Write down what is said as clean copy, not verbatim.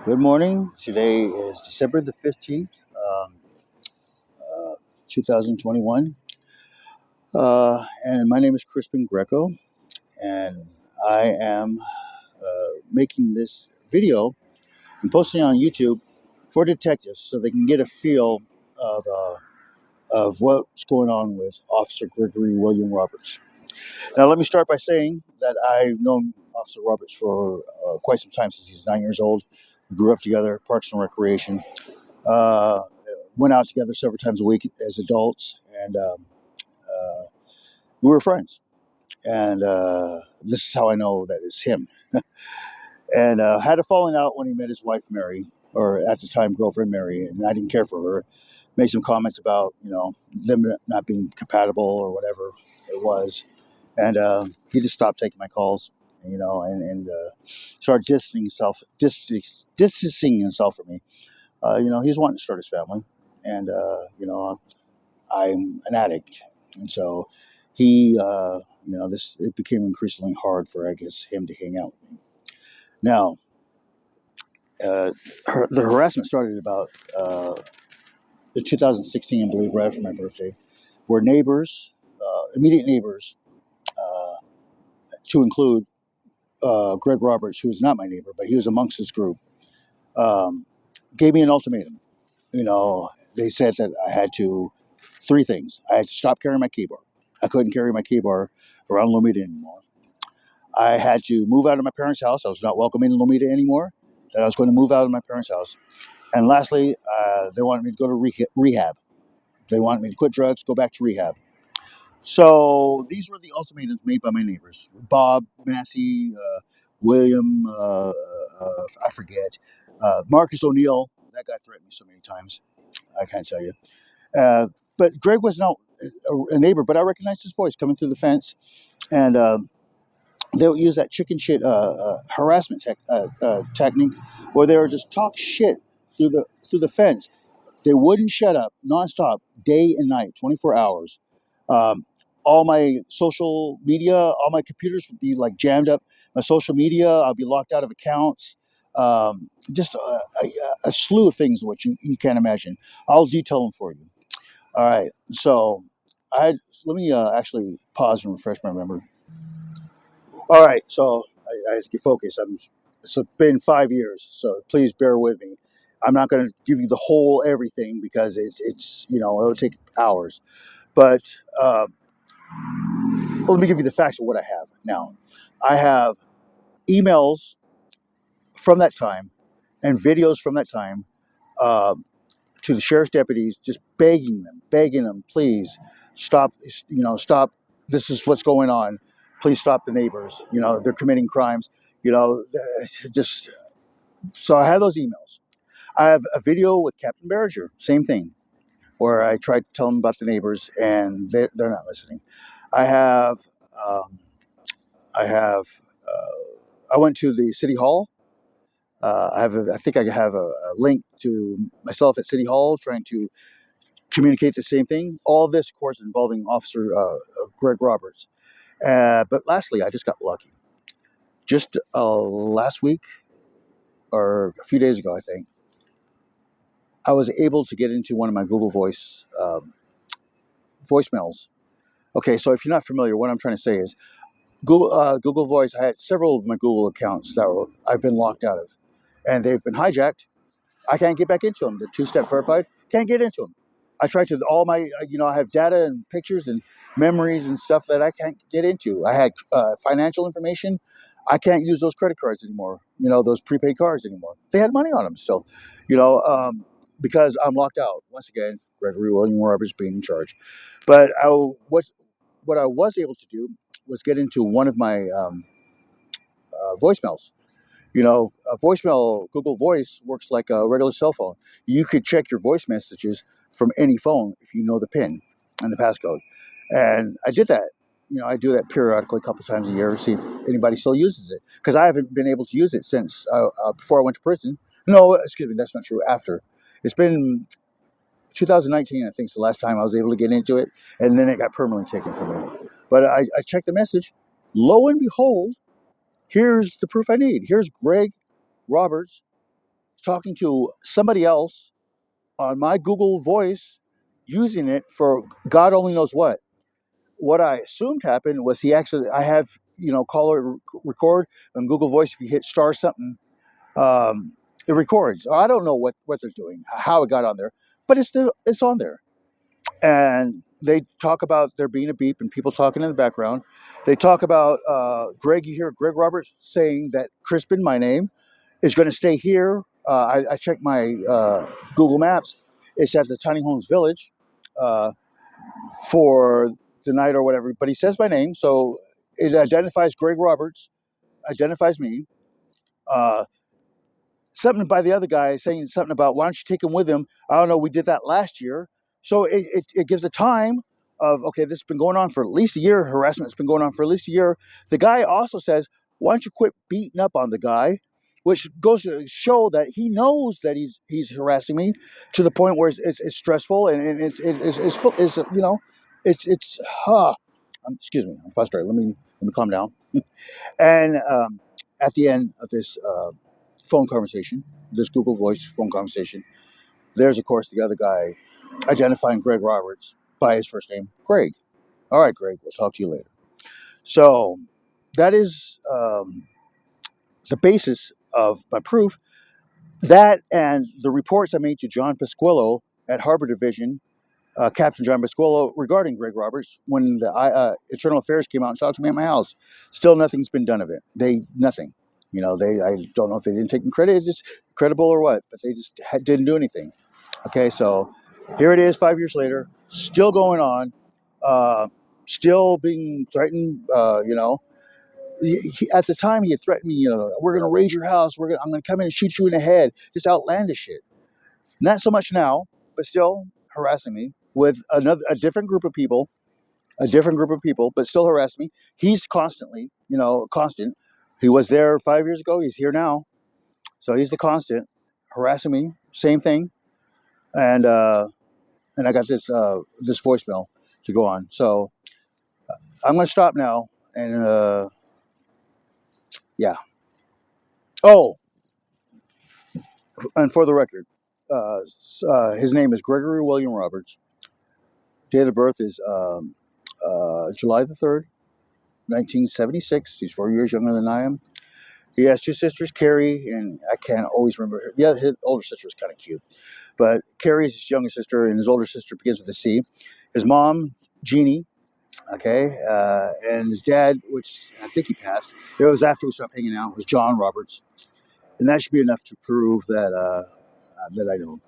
Good morning. Today is December the 15th, um, uh, 2021. And my name is Crispin Greco, and I am making this video and posting it on YouTube for detectives so they can get a feel of, uh, of what's going on with Officer Gregory William Roberts. Now, let me start by saying that I've known Officer Roberts for quite some time since he was 9 years old. We grew up together, Parks and Recreation. Uh, Went out together several times a week as adults, and uh, we were friends. And this is how I know that it's him. And had a falling out when he met his wife Mary, or at the time girlfriend Mary, and I didn't care for her. Made some comments about them not being compatible or whatever it was, and he just stopped taking my calls. And started distancing himself from me. He's wanting to start his family, and I'm an addict, and so this it became increasingly hard for I guess him to hang out with me. Now, the harassment started about the 2016, I believe, right after my birthday, where neighbors, immediate neighbors, uh, to include Greg Roberts, who was not my neighbor, but he was amongst this group, um, gave me an ultimatum. They said that I had to three things. I had to stop carrying my key bar. I couldn't carry my key bar around Lomita anymore. I had to move out of my parents' house. I was not welcome in Lomita anymore. That I was going to move out of my parents' house. And lastly, they wanted me to go to rehab. They wanted me to quit drugs, go back to rehab. So these were the ultimatums made by my neighbors: Bob, Massey, William, I forget, Marcus O'Neill. That guy threatened me so many times. I can't tell you. But Greg was not a neighbor, but I recognized his voice coming through the fence. And they would use that chicken shit harassment technique, where they would just talk shit through the fence. They wouldn't shut up nonstop, day and night, 24 hours. Um, all my social media, all my computers would be like jammed up. My social media, I'll be locked out of accounts. Just a slew of things which you can't imagine. I'll detail them for you. All right, so I let me actually pause and refresh my memory. All right, so I have to get focused. It's been 5 years, so please bear with me. I'm not going to give you the whole everything because it'll take hours. But uh, let me give you the facts of what I have now. I have emails from that time and videos from that time uh, to the sheriff's deputies, just begging them, please stop. Stop. This is what's going on. Please stop the neighbors. They're committing crimes. Just so I have those emails. I have a video with Captain Barringer, same thing, where I tried to tell them about the neighbors and they're not listening. I have, um, I have, I went to the city hall. I think I have a link to myself at City Hall trying to communicate the same thing. All this, of course, involving Officer Greg Roberts. But lastly, I just got lucky. Just last week or a few days ago, I think, I was able to get into one of my Google Voice voicemails. Okay, so if you're not familiar, what I'm trying to say is Google Voice. I had several of my Google accounts that I've been locked out of, and they've been hijacked. I can't get back into them. The two-step verified, can't get into them. I tried to all my, I have data and pictures and memories and stuff that I can't get into. I had financial information. I can't use those credit cards anymore. Those prepaid cards anymore. They had money on them still, you know, um, because I'm locked out. Once again, Gregory William Roberts being in charge. But what I was able to do was get into one of my voicemails. A voicemail, Google Voice works like a regular cell phone. You could check your voice messages from any phone if you know the PIN and the passcode. And I did that. I do that periodically, a couple times a year, to see if anybody still uses it. Because I haven't been able to use it since before I went to prison. No, excuse me, that's not true. After. It's been 2019, I think, is the last time I was able to get into it. And then it got permanently taken from me. But I checked the message. Lo and behold, here's the proof I need. Here's Greg Roberts talking to somebody else on my Google Voice, using it for God only knows what. What I assumed happened was I have, caller record on Google Voice. If you hit star something, um, it records. I don't know what they're doing, how it got on there, but it's on there. And they talk about there being a beep and people talking in the background. They talk about Greg. You hear Greg Roberts saying that Crispin, my name, is going to stay here. I checked my Google Maps. It says the Tiny Homes Village uh, for the night or whatever, but he says my name, so it identifies Greg Roberts, identifies me. Uh, Something by the other guy saying something about why don't you take him with him? I don't know. We did that last year, so it gives a time of okay. This has been going on for at least a year. Harassment's been going on for at least a year. The guy also says, why don't you quit beating up on the guy? Which goes to show that he knows that he's harassing me to the point where it's stressful and it's it's excuse me, I'm frustrated. Let me calm down. And at the end of this phone conversation, this Google Voice phone conversation, there's of course the other guy identifying Greg Roberts by his first name, Greg. All right, Greg, we'll talk to you later. So that is the basis of my proof. That and the reports I made to John Pasquillo at Harbor Division, Captain John Pasquillo, regarding Greg Roberts when the Internal Affairs came out and talked to me at my house. Still, nothing's been done of it. Nothing. I don't know if they didn't take credit, it's credible or what, but they just didn't do anything. Okay, so here it is 5 years later, still going on, uh, still being threatened. At the time he had threatened me, we're going to raid your house. I'm going to come in and shoot you in the head. Just outlandish shit. Not so much now, but still harassing me with a different group of people, but still harassing me. He's constantly, constant. He was there 5 years ago. He's here now. So he's the constant harassing me. Same thing. And, and I got this voicemail to go on. So I'm going to stop now. And, yeah. Oh, and for the record, his name is Gregory William Roberts. Date of birth is July the 3rd, 1976. He's 4 years younger than I am. He has two sisters, Carrie, and I can't always remember her. Yeah, his older sister was kind of cute. But Carrie is his younger sister, and his older sister begins with a C. His mom, Jeannie, okay, and his dad, which I think he passed. It was after we stopped hanging out. Was John Roberts, and that should be enough to prove that that I know.